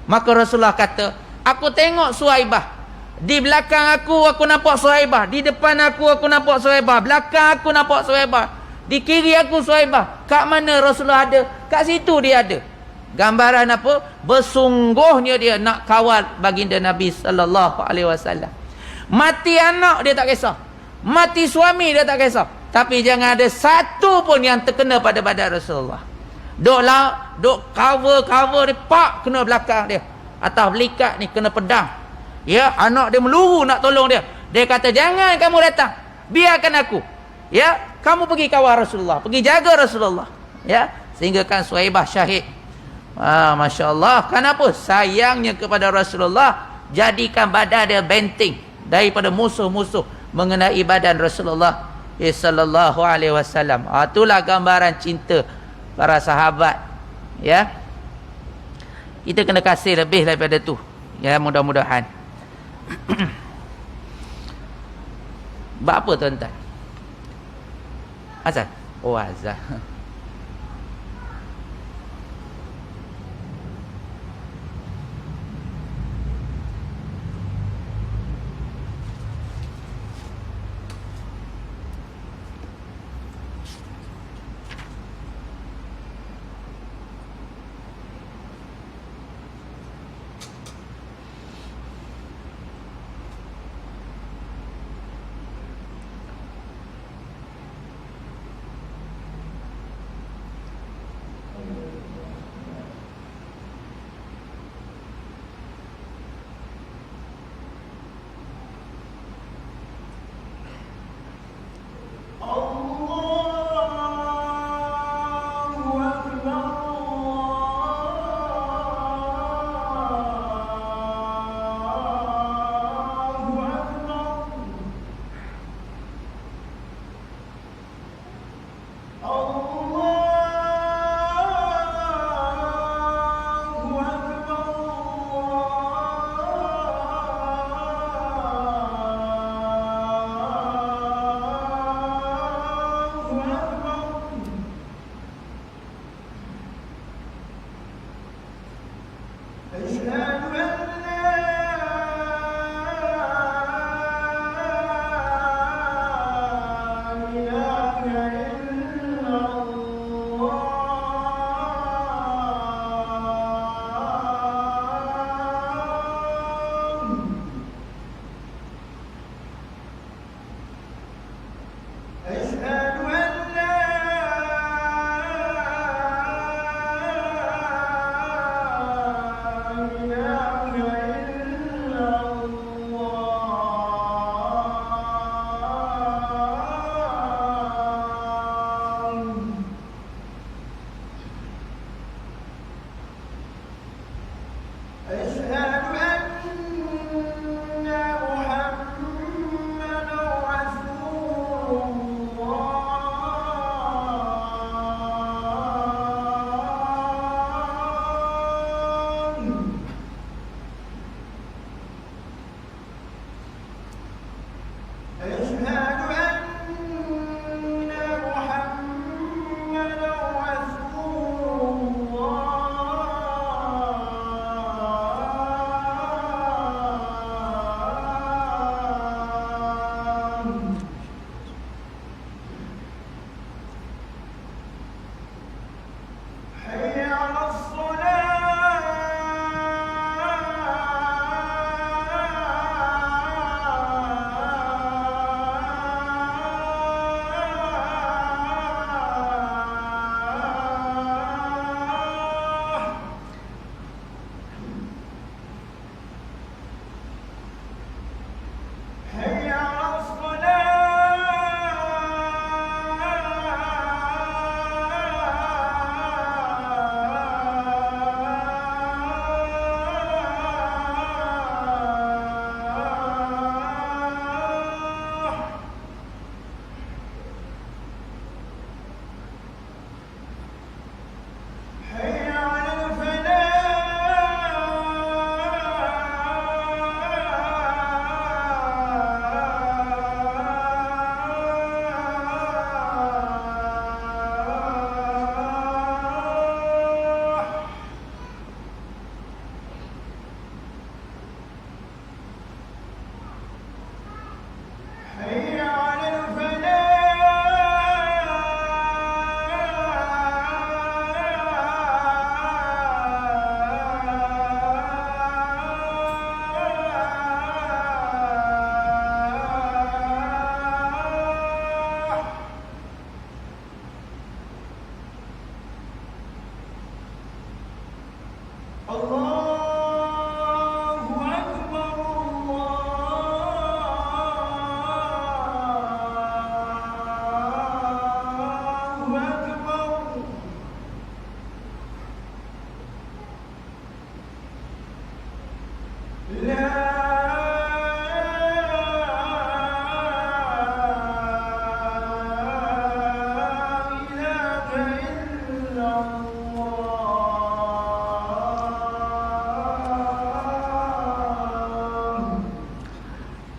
Speaker 1: Maka Rasulullah kata, aku tengok Suhaibah. Di belakang aku nampak Suhaibah. Di depan aku nampak Suhaibah. Belakang aku nampak Suhaibah. Di kiri aku Suhaibah. Kat mana Rasulullah ada? Kat situ dia ada. Gambaran apa? Bersungguhnya dia nak kawal baginda Nabi sallallahu alaihi wasallam. Mati anak dia tak kisah. Mati suami dia tak kisah. Tapi jangan ada satu pun yang terkena pada badan Rasulullah. Duk cover dia, pak kena belakang dia. Atas belikat ni kena pedang. Ya, anak dia meluru nak tolong dia. Dia kata, jangan kamu datang. Biarkan aku. Ya, kamu pergi kawal Rasulullah, pergi jaga Rasulullah. Ya, sehingga kan Suhaibah syahid. Masya Allah. Kenapa? Sayangnya kepada Rasulullah, jadikan badan dia benteng daripada musuh-musuh mengenai badan Rasulullah sallallahu alaihi wasallam. Itulah gambaran cinta para sahabat. Ya, kita kena kasih lebih daripada tu. Ya, mudah-mudahan. Buat apa tuan-tuan? Azan? Oh, azan.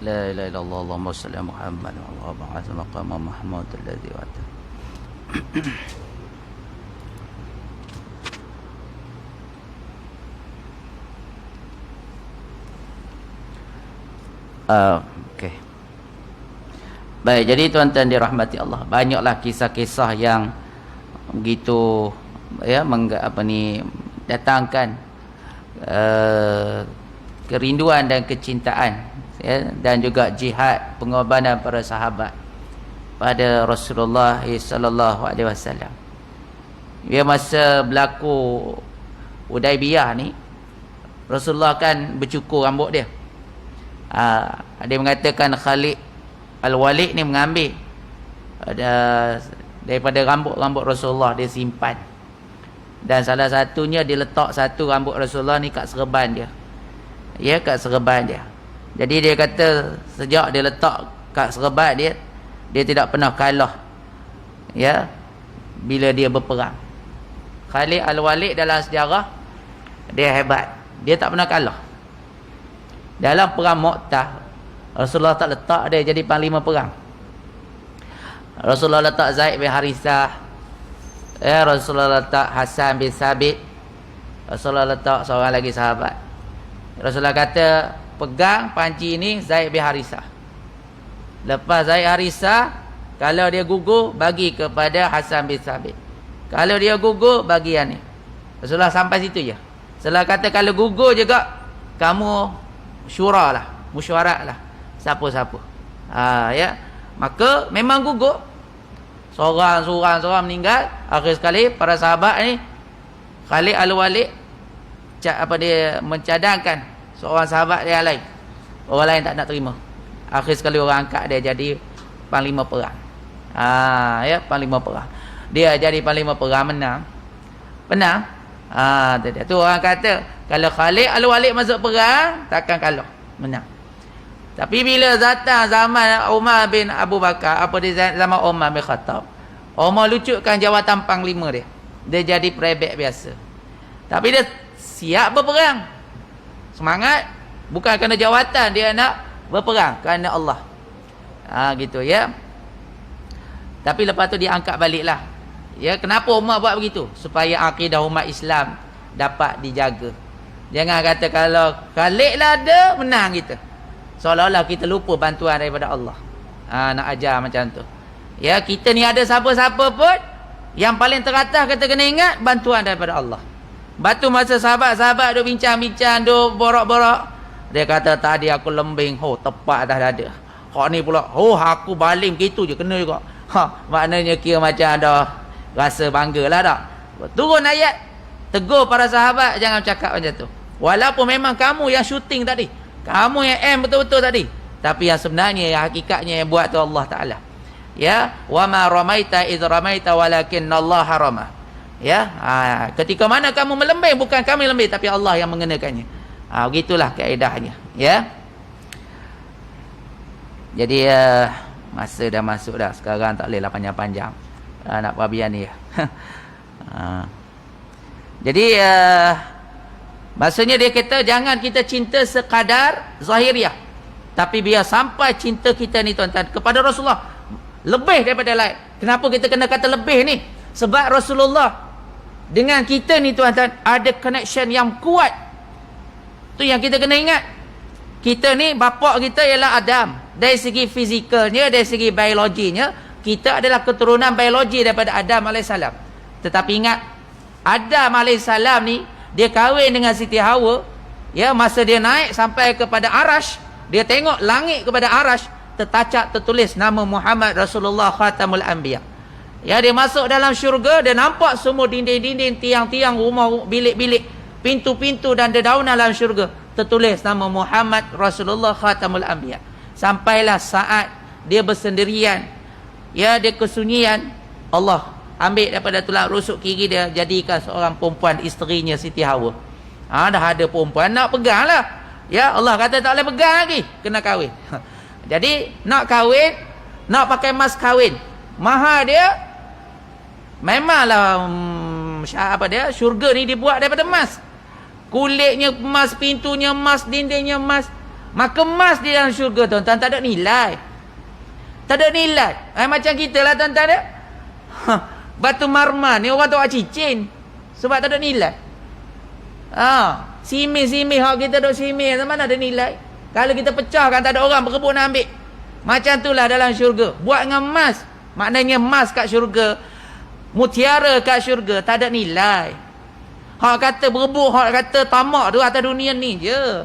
Speaker 1: La ilaha illallah Allahumma salli ala Muhammad wa ala ba'atha maqama Muhammad alladhi wa'ata. Okey. Baik, jadi tuan-tuan dirahmati Allah, banyaklah kisah-kisah yang begitu datangkan kerinduan dan kecintaan, ya, dan juga jihad, pengorbanan para sahabat pada Rasulullah sallallahu alaihi wasallam. Ya, masa berlaku Hudaibiyah ni, Rasulullah kan bercukur rambut dia. Ada yang mengatakan Khalid Al-Walid ni mengambil daripada rambut Rasulullah, dia simpan. Dan salah satunya dia letak satu rambut Rasulullah ni kat serban dia. Ya, kat serban dia. Jadi dia kata sejak dia letak kat serban dia, dia tidak pernah kalah, ya, bila dia berperang. Khalid Al-Walid dalam sejarah dia hebat, dia tak pernah kalah. Dalam perang Mu'tah, Rasulullah tak letak dia jadi panglima perang. Rasulullah letak Zaid bin Harithah, ya, Rasulullah letak Hasan bin Sabit, Rasulullah letak seorang lagi sahabat. Rasulullah kata, pegang panci ini Zaid bin Harithah. Lepas Zaid Harithah, kalau dia gugur, bagi kepada Hasan bin Sabit. Kalau dia gugur, bagi yang ni. Rasulullah sampai situ je. Rasulullah kata, kalau gugur juga, kamu musyawarah lah, siapa-siapa. Ya, maka memang gugur. Seorang meninggal. Akhir sekali para sahabat ni, Khalid Al-Walid dia mencadangkan seorang sahabat yang lain. Orang lain tak nak terima. Akhir sekali orang angkat dia jadi panglima perang. Ya, panglima perang. Dia jadi panglima perang, menang. Tu orang kata, kalau Khalid Al-Walid masuk perang, takkan kalah, menang. Tapi bila datang zaman Umar bin Abu Bakar, zaman Umar bin Khattab, Umar lucutkan jawatan panglima dia. Dia jadi perebek biasa. Tapi dia siap berperang. Semangat, bukan kerana jawatan, dia nak berperang kerana Allah. Gitu, ya. Tapi lepas tu dia angkat baliklah. Ya, kenapa Umar buat begitu? Supaya akidah umat Islam dapat dijaga. Jangan kata kalau Khalid lah ada, menang kita. Seolah-olah kita lupa bantuan daripada Allah. Nak ajar macam tu. Ya, kita ni ada siapa-siapa pun, yang paling teratas kita kena ingat bantuan daripada Allah. Batu masa sahabat-sahabat duk bincang-bincang, duk borak-borak, dia kata tadi aku lembing, tepat atas dada. Hak ni pula, aku baling gitu je, kena juga. Maknanya kira macam ada rasa bangga lah tak. Turun ayat, tegur para sahabat, jangan cakap macam tu. Walaupun memang kamu yang syuting tadi, kamu yang aim betul-betul tadi, tapi yang sebenarnya, yang hakikatnya yang buat tu Allah Ta'ala. Ya, wa ma ramaita idh ramaita walakinnallaha rama. Ya, ketika mana kamu melembing, bukan kami lembing, tapi Allah yang mengenakannya. Begitulah kaedahnya, ya. Jadi masa dah masuk dah, sekarang tak bolehlah panjang-panjang nak pabian ni. Jadi maksudnya dia kata jangan kita cinta sekadar zahiriah, tapi biar sampai cinta kita ni tuan-tuan kepada Rasulullah lebih daripada lain. Kenapa kita kena kata lebih ni? Sebab Rasulullah dengan kita ni tuan-tuan ada connection yang kuat. Tu yang kita kena ingat. Kita ni bapa kita ialah Adam. Dari segi fizikalnya, dari segi biologinya, kita adalah keturunan biologi daripada Adam AS. Tetapi ingat, Adam AS ni dia kahwin dengan Siti Hawa. Ya, masa dia naik sampai kepada Arash, dia tengok langit kepada Arash, tertacak tertulis nama Muhammad Rasulullah Khatamul Anbiya. Ya, dia masuk dalam syurga, dia nampak semua dinding-dinding, tiang-tiang, rumah, bilik-bilik, pintu-pintu dan dedaunan dalam syurga tertulis nama Muhammad Rasulullah Khatamul Anbiya. Sampailah saat dia bersendirian, ya, dia kesunyian, Allah ambil daripada tulang rusuk kiri dia, jadikan seorang perempuan isterinya Siti Hawa. Dah ada perempuan nak pegang lah. Ya, Allah kata tak boleh pegang lagi, kena kahwin. Jadi nak kahwin, nak pakai mas kahwin, mahal dia memanglah syurga ni dibuat daripada emas. Kulitnya emas, pintunya emas, dindingnya emas, Maka emas di dalam syurga tuan-tuan tak ada nilai. Tak ada nilai. Macam kita lah tuan-tuan dia. Batu marmar ni orang tu buat cincin. Sebab tak ada nilai. Simir-simir hak kita duk simir mana ada nilai. Kalau kita pecahkan tak ada orang berebut nak ambil. Macam itulah dalam syurga. Buat dengan emas. Maknanya emas kat syurga, mutiara kat syurga tak ada nilai. Hak kata berebut, hak kata tamak tu atas dunia ni je.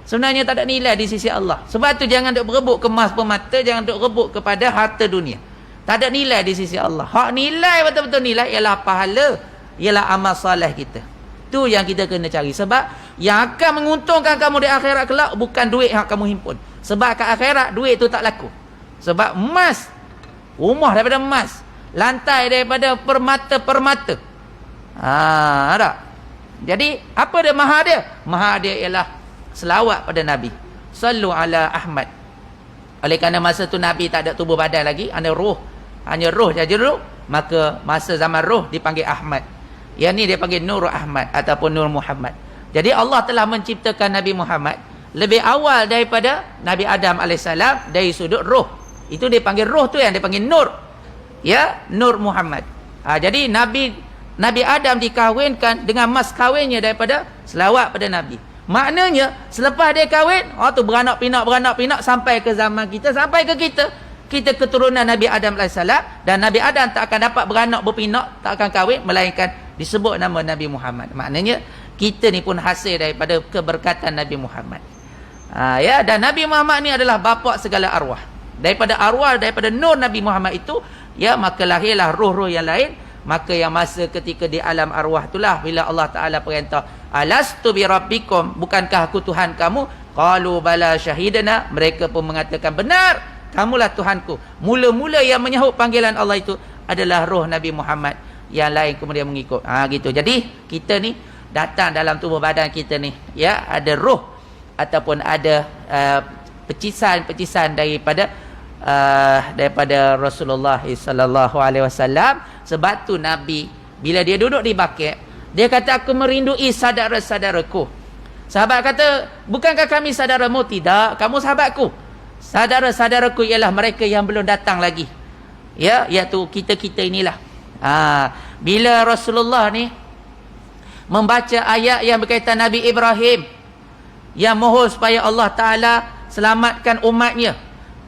Speaker 1: Sebenarnya tak ada nilai di sisi Allah. Sebab tu jangan duk berebut ke emas permata, jangan duk berebut kepada harta dunia. Tak ada nilai di sisi Allah. Hak nilai betul-betul nilai ialah pahala, ialah amal soleh kita. Tu yang kita kena cari. Sebab yang akan menguntungkan kamu di akhirat kelak bukan duit yang kamu himpun. Sebab kat akhirat duit tu tak laku. Sebab emas, rumah daripada emas, lantai daripada permata-permata. Tak. Jadi apa dia mahar dia? Mahar dia ialah selawat pada Nabi. Sallu ala Ahmad. Oleh kerana masa tu Nabi tak ada tubuh badan lagi, hanya roh saja dulu, maka masa zaman roh dipanggil Ahmad. Yang ni dia panggil Nur Ahmad ataupun Nur Muhammad. Jadi Allah telah menciptakan Nabi Muhammad lebih awal daripada Nabi Adam AS dari sudut roh. Itu dia panggil roh tu yang dia panggil Nur. Ya, Nur Muhammad. Jadi Nabi Adam dikahwinkan dengan mas kahwinnya daripada selawat pada Nabi. Maknanya selepas dia kahwin, tu beranak pinak sampai ke zaman kita, sampai ke kita. Kita keturunan Nabi Adam AS, dan Nabi Adam tak akan dapat beranak berpinak, tak akan kahwin melainkan disebut nama Nabi Muhammad. Maknanya kita ni pun hasil daripada keberkatan Nabi Muhammad. Dan Nabi Muhammad ni adalah bapa segala arwah. Daripada nur Nabi Muhammad itu, maka lahirlah roh-roh yang lain. Maka yang masa ketika di alam arwah itulah bila Allah Ta'ala perintah, alastu bi rabbikum, bukankah aku Tuhan kamu? Qalu bala syahidana, mereka pun mengatakan benar, kamulah Tuhanku. Mula-mula yang menyahut panggilan Allah itu adalah roh Nabi Muhammad, yang lain kemudian mengikut. Gitu. Jadi kita ni datang dalam tubuh badan kita ni, ada roh ataupun ada pecisan-pecisan daripada Rasulullah sallallahu alaihi wasallam. Sebab tu Nabi bila dia duduk di Baqi', dia kata aku merindui saudara-saudaraku. Sahabat kata, bukankah kami saudaramu? Tidak, kamu sahabatku. Saudara-saudaraku ialah mereka yang belum datang lagi, iaitu kita-kita inilah. Bila Rasulullah ni membaca ayat yang berkaitan Nabi Ibrahim yang mohon supaya Allah Ta'ala selamatkan umatnya,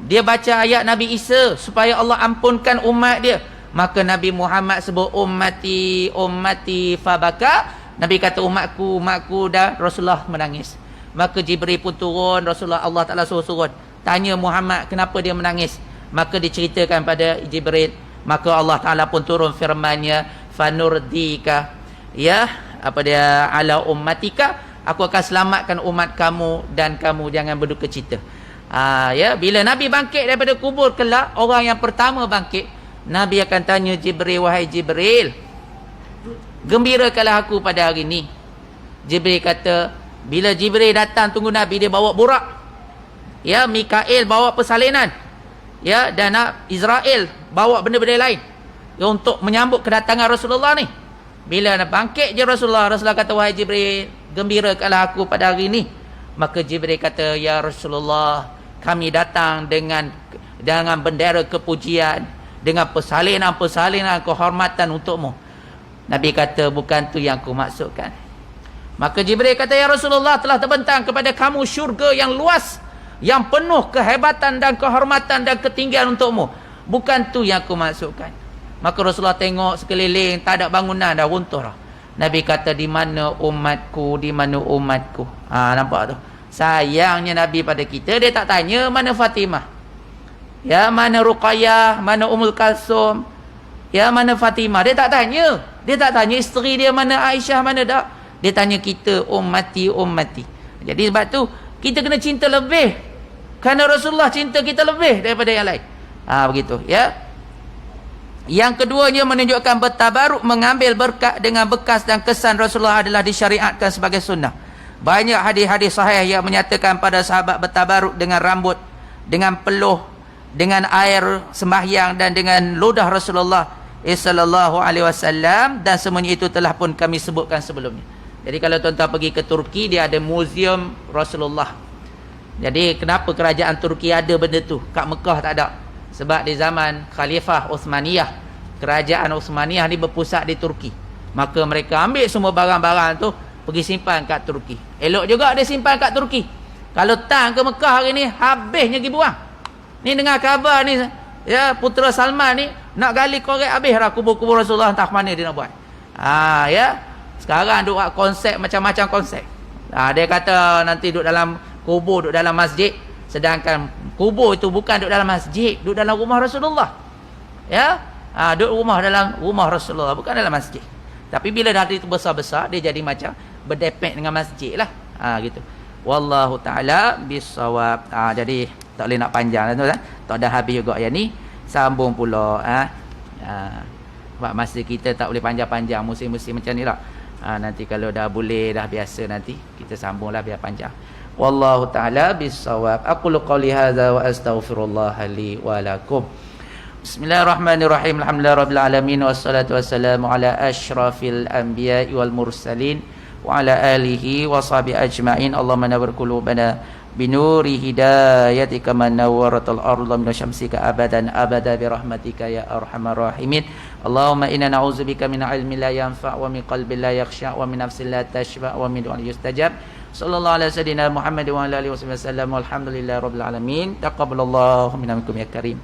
Speaker 1: dia baca ayat Nabi Isa supaya Allah ampunkan umat dia, maka Nabi Muhammad sebut ummati fabaka. Nabi kata umatku, dan Rasulullah menangis. Maka Jibril pun turun, Rasulullah Allah Ta'ala suruh turun, tanya Muhammad kenapa dia menangis. Maka diceritakan pada Jibril. Maka Allah Ta'ala pun turun firman-Nya, fanurdika ala ummatika, aku akan selamatkan umat kamu dan kamu jangan berduka cita. Bila Nabi bangkit daripada kubur kelak, orang yang pertama bangkit, Nabi akan tanya Jibril, wahai Jibril, gembirakanlah aku pada hari ini. Jibril kata, bila Jibril datang tunggu Nabi, dia bawa burak. Mikail bawa persalinan. Dan Israel bawa benda-benda lain untuk menyambut kedatangan Rasulullah ni. Bila nak bangkit je Rasulullah kata, wahai Jibril, gembirakanlah aku pada hari ini. Maka Jibril kata, ya Rasulullah, kami datang dengan bendera kepujian, dengan persalinan kehormatan untukmu. Nabi kata, bukan tu yang aku maksudkan. Maka Jibril kata, ya Rasulullah, telah terbentang kepada kamu syurga yang luas, yang penuh kehebatan dan kehormatan dan ketinggian untukmu. Bukan tu yang aku maksudkan. Maka Rasulullah tengok sekeliling, tak ada bangunan, dah runtuh dah. Nabi kata, di mana umatku, di mana umatku. Nampak tu? Sayangnya Nabi pada kita, dia tak tanya mana Fatimah, mana Ruqayyah, mana Ummul Kalsum, mana Fatimah. Dia tak tanya. Dia tak tanya isteri dia mana Aisyah, mana tak. Dia tanya kita, ummati. Jadi sebab tu kita kena cinta lebih, kerana Rasulullah cinta kita lebih daripada yang lain. Begitu, Yang keduanya menunjukkan bertabaruk, mengambil berkat dengan bekas dan kesan Rasulullah adalah disyariatkan sebagai sunnah. Banyak hadis-hadis sahih yang menyatakan pada sahabat bertabaruk dengan rambut, dengan peluh, dengan air sembahyang dan dengan ludah Rasulullah sallallahu alaihi wasallam, dan semuanya itu telah pun kami sebutkan sebelumnya. Jadi kalau tuan-tuan pergi ke Turki, dia ada muzium Rasulullah. Jadi kenapa kerajaan Turki ada benda tu, kat Mekah tak ada? Sebab di zaman Khalifah Uthmaniyah, kerajaan Uthmaniyah ni berpusat di Turki. Maka mereka ambil semua barang-barang tu pergi simpan kat Turki. Elok juga dia simpan kat Turki. Kalau tang ke Mekah hari ni, habisnya pergi buang. Ni dengar khabar ni, ya, putera Salman ni nak gali korek, habis dah kubur-kubur Rasulullah, entah mana dia nak buat. Ya. Sekarang duk konsep macam-macam konsep. Dia kata nanti duk dalam kubur, duk dalam masjid, sedangkan kubur itu bukan duk dalam masjid, duk dalam rumah Rasulullah. Ya. Duk dalam rumah Rasulullah, bukan dalam masjid. Tapi bila dah itu besar-besar, dia jadi macam berdepek dengan masjid lah. Gitu. Wallahu ta'ala bisawab. Jadi tak boleh nak panjang tu, tak dah habis juga yang ni, sambung pula. Sebab masa kita tak boleh panjang-panjang musim-musim macam ni lah. Nanti kalau dah boleh, dah biasa, nanti kita sambunglah biar panjang. Wallahu ta'ala bisawab. Aqulu qawli hadza wa astaghfirullah li wa lakum. Bismillahirrahmanirrahim. Alhamdulillahirabbil alamin, wassalatu wassalamu ala asyrafil anbiya'i wal mursalin wa ala alihi wa sahbihi ajma'in. Allahumma nawwir qulubana binuri hidayatika man nawwaratal arda min syamsika abadan abada bi rahmatika ya arhamar rahimin. Allahumma inna na'udzubika min ilmin la yanfa' wa min qalbin la yakhsha' wa min nafsin la tashba' wa min du'ain yustajab. Sallallahu alaihi wasallam Muhammad wa ala alihi wasallam. Walhamdulillahirabbil alamin. Taqabbalallahu minna minkum ya karim.